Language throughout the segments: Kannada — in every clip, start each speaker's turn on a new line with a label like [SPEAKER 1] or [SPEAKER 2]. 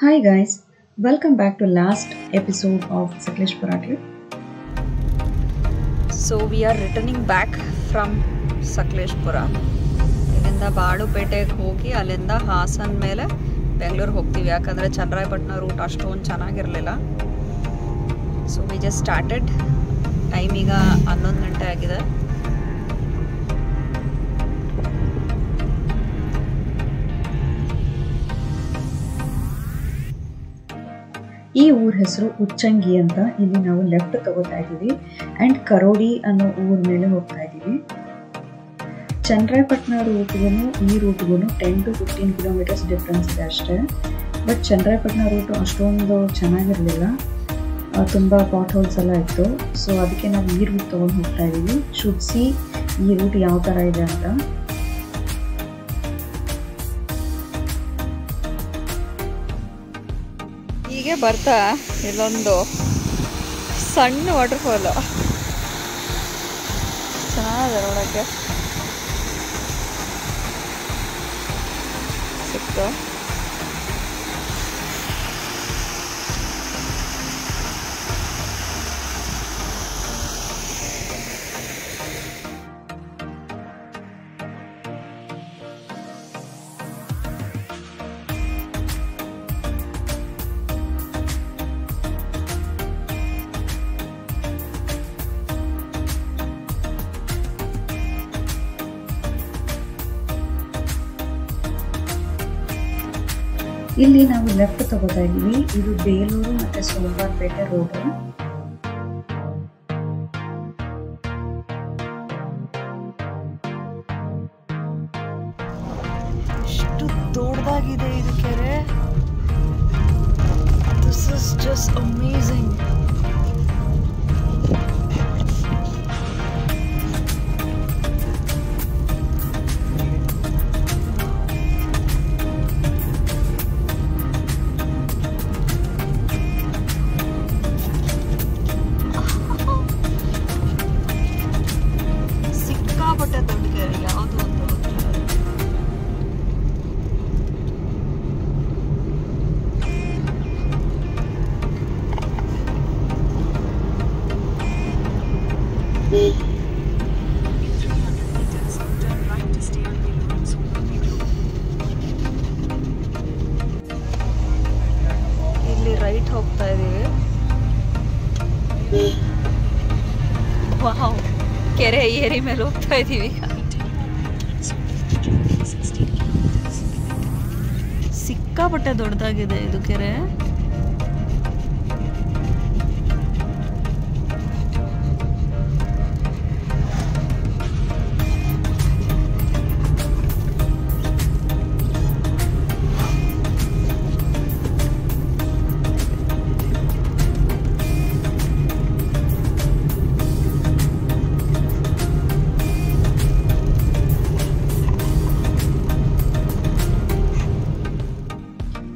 [SPEAKER 1] Hi guys, welcome back to last episode of Sakleshpura trip.
[SPEAKER 2] So we are returning back from Sakleshpur. ಇಲ್ಲಿಂದ ಬಾಳುಪೇಟೆಗೆ ಹೋಗಿ ಅಲ್ಲಿಂದ ಹಾಸನ ಮೇಲೆ ಬೆಂಗಳೂರು ಹೋಗ್ತೀವಿ. ಯಾಕಂದರೆ ಚನ್ನರಾಯಪಟ್ಟಣ ರೂಟ್ ಅಷ್ಟೊಂದು ಚೆನ್ನಾಗಿರಲಿಲ್ಲ. So we just started. Time ಈಗ 11 ಗಂಟೆ ಆಗಿದೆ.
[SPEAKER 1] ಈ ಊರ ಹೆಸರು ಉಚ್ಚಂಗಿ ಅಂತ. ಇಲ್ಲಿ ನಾವು ಲೆಫ್ಟ್ ತಗೋತಾ ಇದ್ದೀವಿ ಆ್ಯಂಡ್ ಕರೋಡಿ ಅನ್ನೋ ಊರ ಮೇಲೆ ಹೋಗ್ತಾ ಇದ್ದೀವಿ. ಚನ್ನರಾಯಪಟ್ಟಣ ರೂಟ್ಗೂ ಈ ರೂಟ್ಗೂ 10 to 15 ಕಿಲೋಮೀಟರ್ಸ್ ಡಿಫ್ರೆನ್ಸ್ ಇದೆ ಅಷ್ಟೇ. ಬಟ್ ಚನ್ನರಾಯಪಟ್ಟಣ ರೂಟು ಅಷ್ಟೊಂದು ಚೆನ್ನಾಗಿರಲಿಲ್ಲ, ತುಂಬ ಪಾಟ್ ಹೋಲ್ಸ್ ಎಲ್ಲ ಇತ್ತು. ಸೊ ಅದಕ್ಕೆ ನಾವು ಈ ರೂಟ್ ತೊಗೊಂಡು ಹೋಗ್ತಾ ಇದ್ದೀವಿ. ಶುಡ್ ಸಿ ಈ ರೂಟ್ ಯಾವ ಥರ ಇದೆ ಅಂತ.
[SPEAKER 2] ಹೀಗೆ ಬರ್ತಾ ಇಲ್ಲೊಂದು ಸಣ್ಣ ವಾಟರ್ಫಾಲು ಚೆನ್ನಾಗಿದೆ ನೋಡೋಕ್ಕೆ. ಸಿಕ್ತು.
[SPEAKER 1] ಇಲ್ಲಿ ನಾವು ಲೆಫ್ಟ್ ತಗೋತಾ ಇದ್ದೀವಿ. ಇದು ಬೇಲೂರು ಮತ್ತು ಸೋಮವಾರಪೇಟೆ ರೋಡು.
[SPEAKER 2] ಎಷ್ಟು ದೊಡ್ಡದಾಗಿದೆ ಇದು ಕೆರೆ. This is just amazing. ಸಿಕ್ಕಾಪಟ್ಟೆ ದೊಡ್ಡ ಕೆರೆ. ಯಾವುದು ಒಂದು ಇಲ್ಲಿ ರೈಟ್ ಹೋಗ್ತಾ ಇದೀವಿ. ವಾವ್, ಕೆರೆ ಏರಿ ಮೇಲೆ ಹೋಗ್ತಾ ಇದೀವಿ. ಸಿಕ್ಕಾಪಟ್ಟೆ ದೊಡ್ಡದಾಗಿದೆ ಇದು ಕೆರೆ.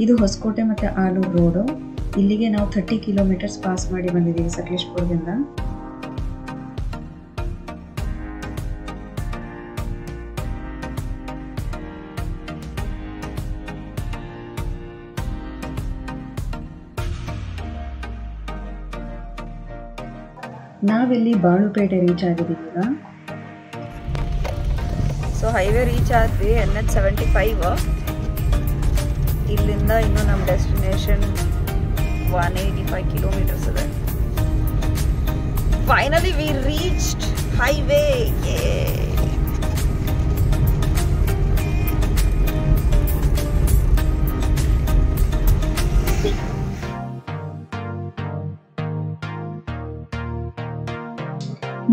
[SPEAKER 1] ಇದು ಹೊಸಕೋಟೆ ಮತ್ತು ಆಲೂರು ರೋಡು. ಇಲ್ಲಿಗೆ ನಾವು 30 ಕಿಲೋಮೀಟರ್ಸ್ ಪಾಸ್ ಮಾಡಿ ಬಂದಿದ್ದೀವಿ ಸಕಲೇಶಪುರದಿಂದ. ನಾವಿಲ್ಲಿ ಬಾಳುಪೇಟೆ ರೀಚ್ ಆಗಿದ್ದೀವಿ ಈಗ.
[SPEAKER 2] ಸೊ ಹೈವೇ ರೀಚ್ ಆದ್ವಿ. NH 75. ಇಲ್ಲಿಂದ ಇನ್ನು ನಮ್ಮ ಡೆಸ್ಟಿನೇಷನ್ 185 ಕಿಲೋಮೀಟರ್ಸ್ ಇದೆ. Finally we reached highway.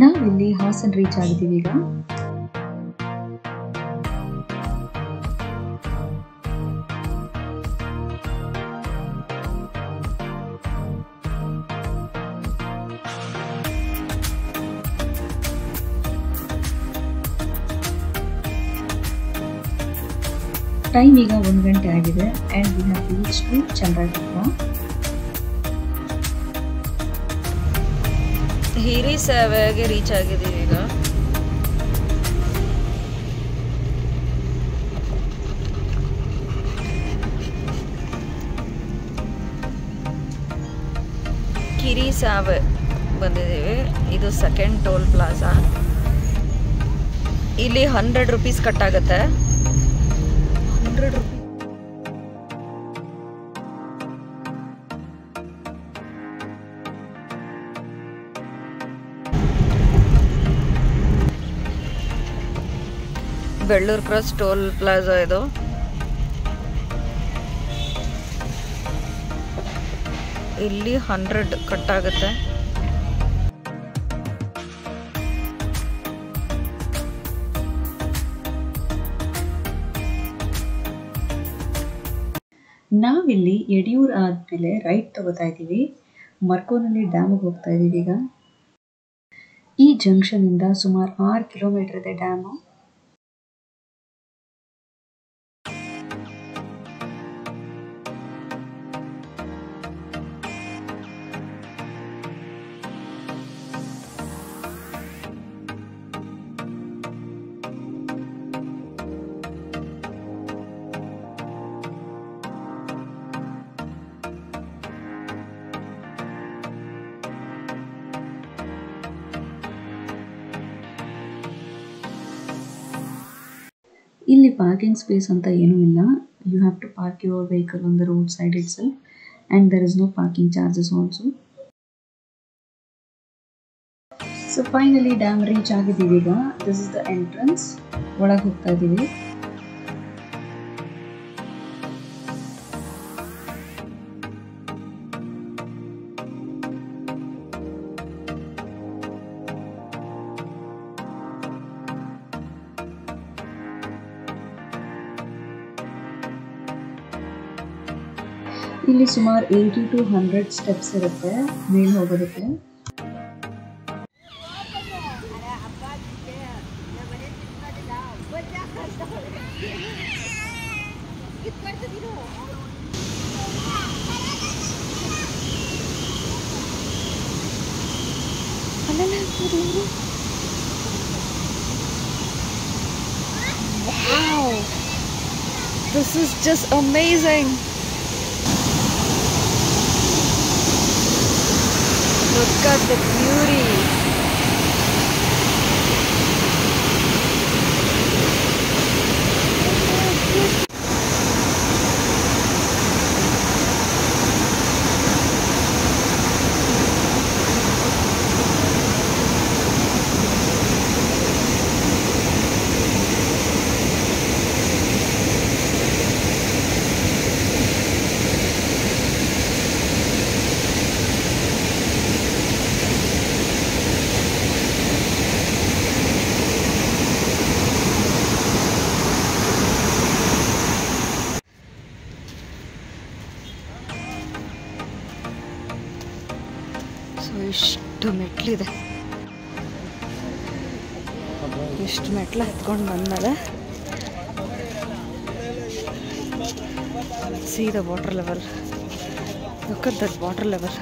[SPEAKER 1] ನಾವಿಲ್ಲಿ ಹಾಸನ ರೀಚ್ ಆಗಿದ್ದೀವಿ ಈಗ. ಟೈಮ್ ಈಗ 1 ಗಂಟೆ ಆಗಿದೆ and we have reached to Channarayapatna.
[SPEAKER 2] ಹಿರಿಸೇವೆಗೆ ರೀಚ್ ಆಗಿದ್ದೀವಿ ಈಗ. ಕಿರಿ ಸಾವ್ ಬಂದಿದ್ದೀವಿ. ಇದು ಸೆಕೆಂಡ್ ಟೋಲ್ ಪ್ಲಾಜಾ. ಇಲ್ಲಿ 100 ರೂಪೀಸ್ ಕಟ್ಟಾಗುತ್ತೆ. 100 rupees. Bellur cross toll plaza ಇದು. ಇಲ್ಲಿ 100 ಕಟ್ಟಾಗುತ್ತೆ.
[SPEAKER 1] ನಾವಿಲ್ಲಿ ಯಡಿಯೂರು ಆದಮೇಲೆ ರೈಟ್ ತಗೋತಾ ಇದ್ದೀವಿ. ಮರ್ಕೋನಹಳ್ಳಿ ಡ್ಯಾಮಿಗೆ ಹೋಗ್ತಾ ಇದ್ದೀವಿ ಈಗ. ಈ ಜಂಕ್ಷನಿಂದ ಸುಮಾರು 6 ಕಿಲೋಮೀಟರ್ ಇದೆ ಡ್ಯಾಮು. ಇಲ್ಲಿ ಪಾರ್ಕಿಂಗ್ ಸ್ಪೇಸ್ ಅಂತ ಏನೂ ಇಲ್ಲ. You have to park your vehicle on the road side itself and there is no parking charges also. So finally dam reach ಆಗಿದ್ದೀವಿ ಈಗ. This is the entrance. ಒಳಗೆ ಹೋಗ್ತಾ ಇದ್ದೀವಿ. ಇಲ್ಲಿ ಸುಮಾರು 80 to 100 ಸ್ಟೆಪ್ಸ್ ಇರುತ್ತೆ ಮೇಲೆ ಹೋಗೋದಕ್ಕೆ.
[SPEAKER 2] Wow, this is just amazing. Look at the beauty. ಇಷ್ಟು ಮೆಟ್ಲಿದೆ. ಇಷ್ಟು ಮೆಟ್ಲು ಹತ್ಕೊಂಡು ಬಂದಮೇಲೆ see the water level. Look at that water level.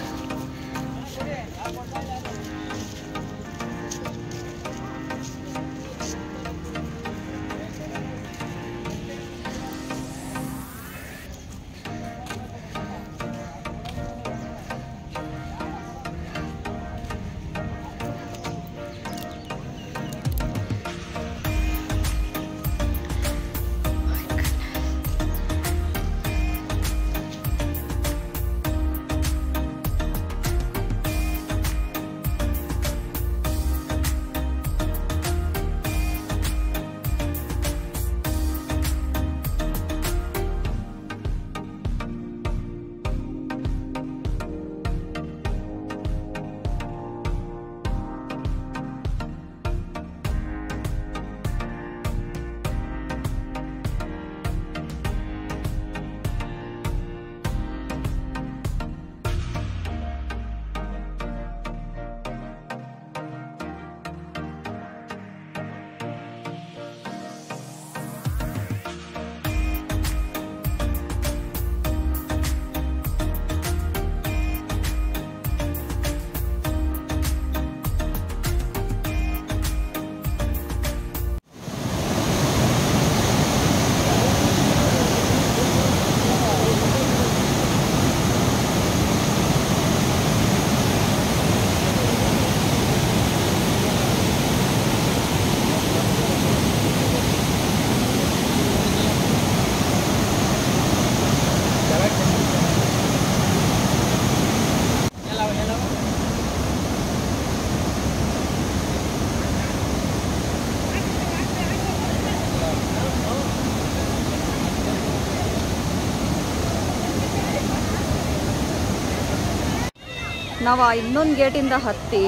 [SPEAKER 2] ನಾವು ಇನ್ನೊಂದು ಗೇಟಿಂದ ಹತ್ತಿ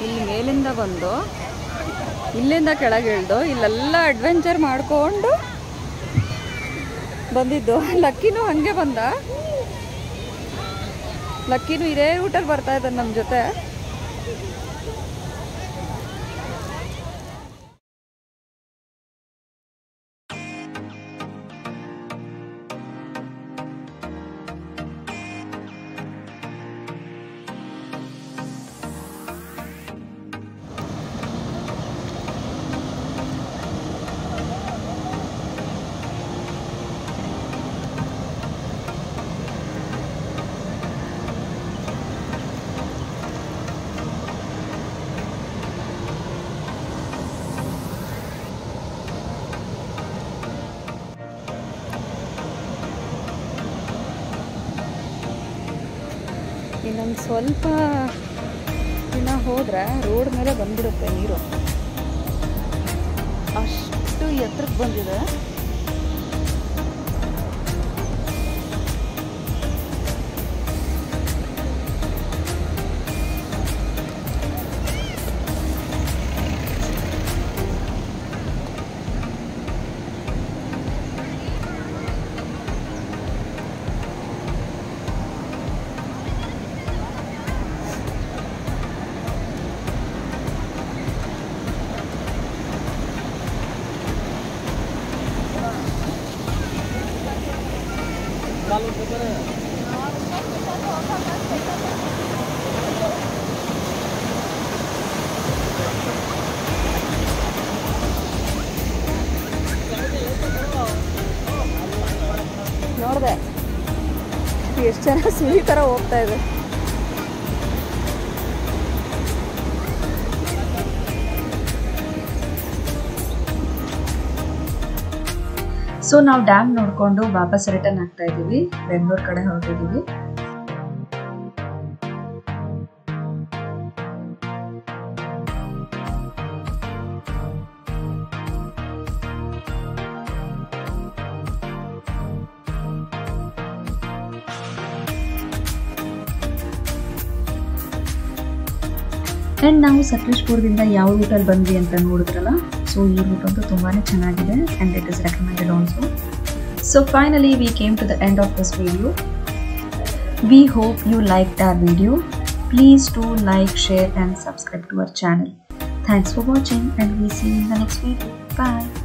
[SPEAKER 2] ಇಲ್ಲಿ ಮೇಲಿಂದ ಬಂದು ಇಲ್ಲಿಂದ ಕೆಳಗೆ ಇಳ್ದು ಇಲ್ಲೆಲ್ಲ ಅಡ್ವೆಂಚರ್ ಮಾಡಿಕೊಂಡು ಬಂದಿದ್ದು. ಲಕ್ಕಿನೂ ಹಾಗೆ ಬಂದ. ಲಕ್ಕಿನೂ ಇದೇ ರೂಟಲ್ಲಿ ಬರ್ತಾ ಇದ್ದಾನೆ ನಮ್ಮ ಜೊತೆ. ಇನ್ನೊಂದು ಸ್ವಲ್ಪ ದಿನ ಹೋದರೆ ರೋಡ್ ಮೇಲೆ ಬಂದ್ಬಿಡುತ್ತೆ ನೀರು, ಅಷ್ಟು ಎತ್ತರಕ್ಕೆ ಬಂದಿದೆ. ನೋಡಿದೆ ಎಷ್ಟು ಚೆನ್ನಾಗಿ ಸುಳಿ ಥರ ಹೋಗ್ತಾ ಇದೆ.
[SPEAKER 1] ಸೊ ನಾವು ಡ್ಯಾಮ್ ನೋಡ್ಕೊಂಡು ವಾಪಸ್ ರಿಟರ್ನ್ ಆಗ್ತಾ ಇದ್ದೀವಿ, ಬೆಂಗಳೂರು ಕಡೆ ಹೊರಟಿದ್ದೀವಿ. ಆ್ಯಂಡ್ ನಾವು ಸಕಲೇಶಪುರದಿಂದ ಯಾವ ರೂಟಲ್ಲಿ ಬಂದ್ವಿ ಅಂತ ನೋಡಿದ್ರಲ್ಲ, ಸೊ ಈ ರೂಟ್ ಅಂತೂ ತುಂಬಾ ಚೆನ್ನಾಗಿದೆ and it is recommended also. So finally we came to the end of this video. We hope you liked our video. Please do like, share and subscribe to our channel. Thanks for watching and we'll see you in the next video. Bye.